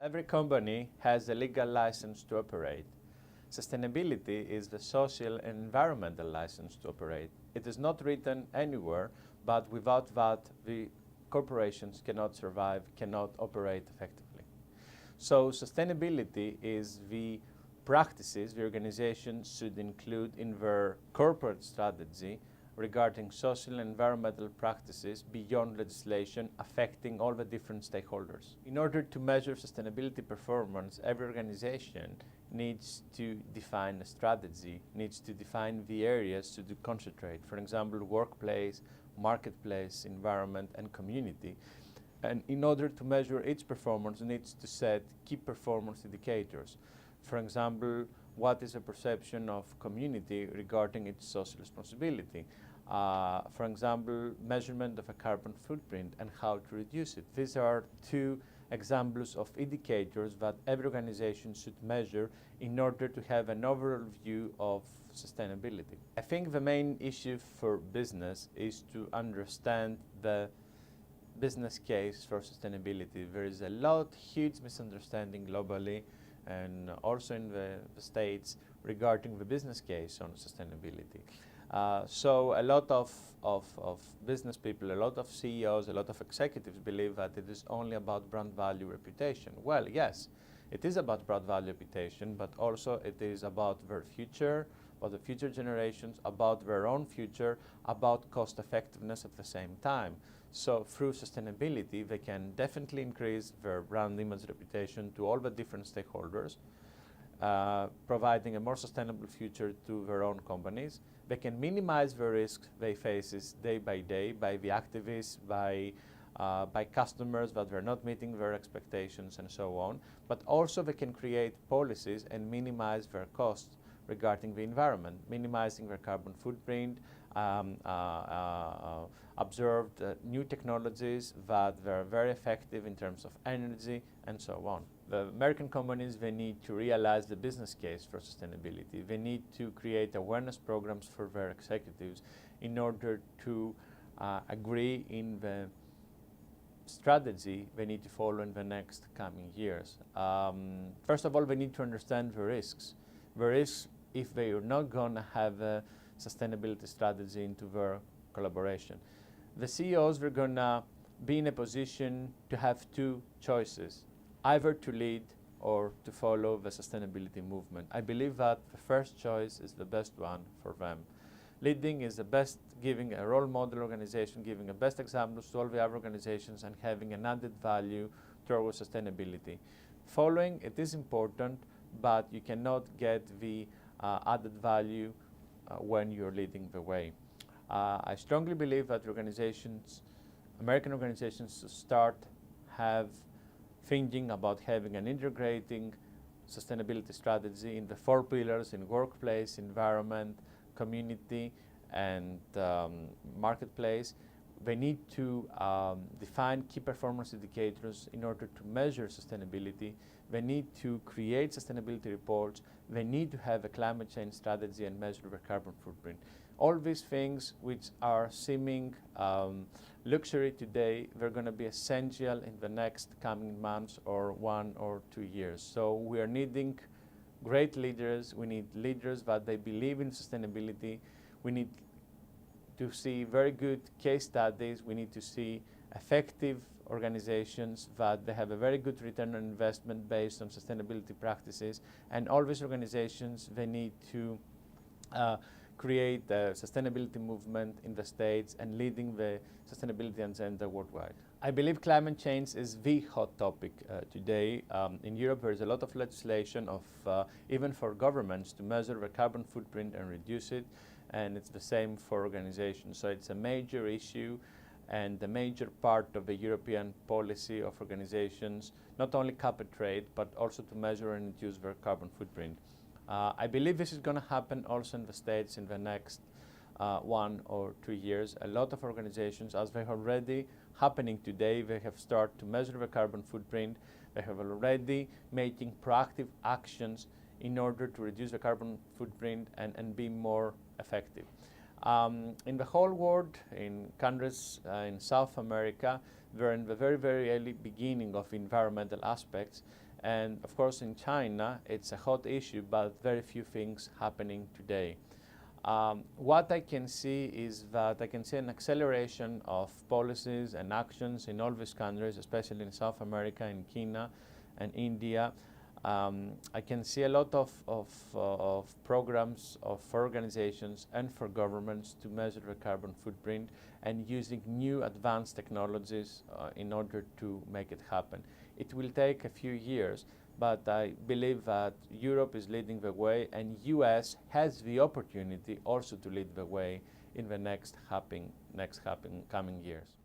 Every company has a legal license to operate. Sustainability is the social and environmental license to operate. It is not written anywhere, but without that, the corporations cannot survive, cannot operate effectively. So sustainability is the practices the organization should include in their corporate strategy regarding social and environmental practices beyond legislation affecting all the different stakeholders. In order to measure sustainability performance, every organization needs to define a strategy, needs to define the areas to concentrate. For example, workplace, marketplace, environment, and community. And in order to measure its performance, it needs to set key performance indicators. For example, what is the perception of community regarding its social responsibility? For example, measurement of a carbon footprint and how to reduce it. These are two examples of indicators that every organization should measure in order to have an overall view of sustainability. I think the main issue for business is to understand the business case for sustainability. There is a huge misunderstanding globally and also in the States regarding the business case on sustainability. So a lot of business people, a lot of CEOs, a lot of executives believe that it is only about brand value reputation. Well, yes, it is about brand value reputation, but also it is about their future, about the future generations, about their own future, about cost effectiveness at the same time. So through sustainability, they can definitely increase their brand image reputation to all the different stakeholders, providing a more sustainable future to their own companies. They can minimize the risks they face day by day by the activists, by customers that they're not meeting their expectations and so on. But also they can create policies and minimize their costs regarding the environment, minimizing their carbon footprint, observed new technologies that were very effective in terms of energy and so on. The American companies, they need to realize the business case for sustainability. They need to create awareness programs for their executives in order to agree in the strategy they need to follow in the next coming years. First of all, they need to understand the risks. The risks if they are not going to have a sustainability strategy into their collaboration. The CEOs are going to be in a position to have two choices, either to lead or to follow the sustainability movement. I believe that the first choice is the best one for them. Leading is the best, giving a role model organization, giving the best examples to all the other organizations and having an added value towards sustainability. Following, it is important, but you cannot get the added value when you're leading the way. I strongly believe that organizations, American organizations, start thinking about having an integrating sustainability strategy in the 4 pillars in workplace, environment, community, and marketplace. They need to define key performance indicators in order to measure sustainability. They need to create sustainability reports. They need to have a climate change strategy and measure their carbon footprint. All these things which are seeming luxury today, they're going to be essential in the next coming months or 1 or 2 years. So we are needing great leaders. We need leaders that they believe in sustainability. We need to see very good case studies. We need to see effective organizations that they have a very good return on investment based on sustainability practices. And all these organizations, they need to create a sustainability movement in the States and leading the sustainability agenda worldwide. I believe climate change is the hot topic today. In Europe, there is a lot of legislation even for governments to measure the carbon footprint and reduce it. And it's the same for organizations. So it's a major issue and a major part of the European policy of organizations, not only cap and trade, but also to measure and reduce their carbon footprint. I believe this is going to happen also in the States in the next 1 or 2 years. A lot of organizations, as they are already happening today, they have started to measure the carbon footprint. They have already making proactive actions in order to reduce the carbon footprint and be more effective. In the whole world, in countries in South America, we're in the very, very early beginning of environmental aspects, And of course in China it's a hot issue, but very few things happening today. What I can see is that I can see an acceleration of policies and actions in all these countries, especially in South America, in China and India. I can see a lot of programs for organizations and for governments to measure the carbon footprint and using new advanced technologies in order to make it happen. It will take a few years, but I believe that Europe is leading the way, and US has the opportunity also to lead the way in the next coming years.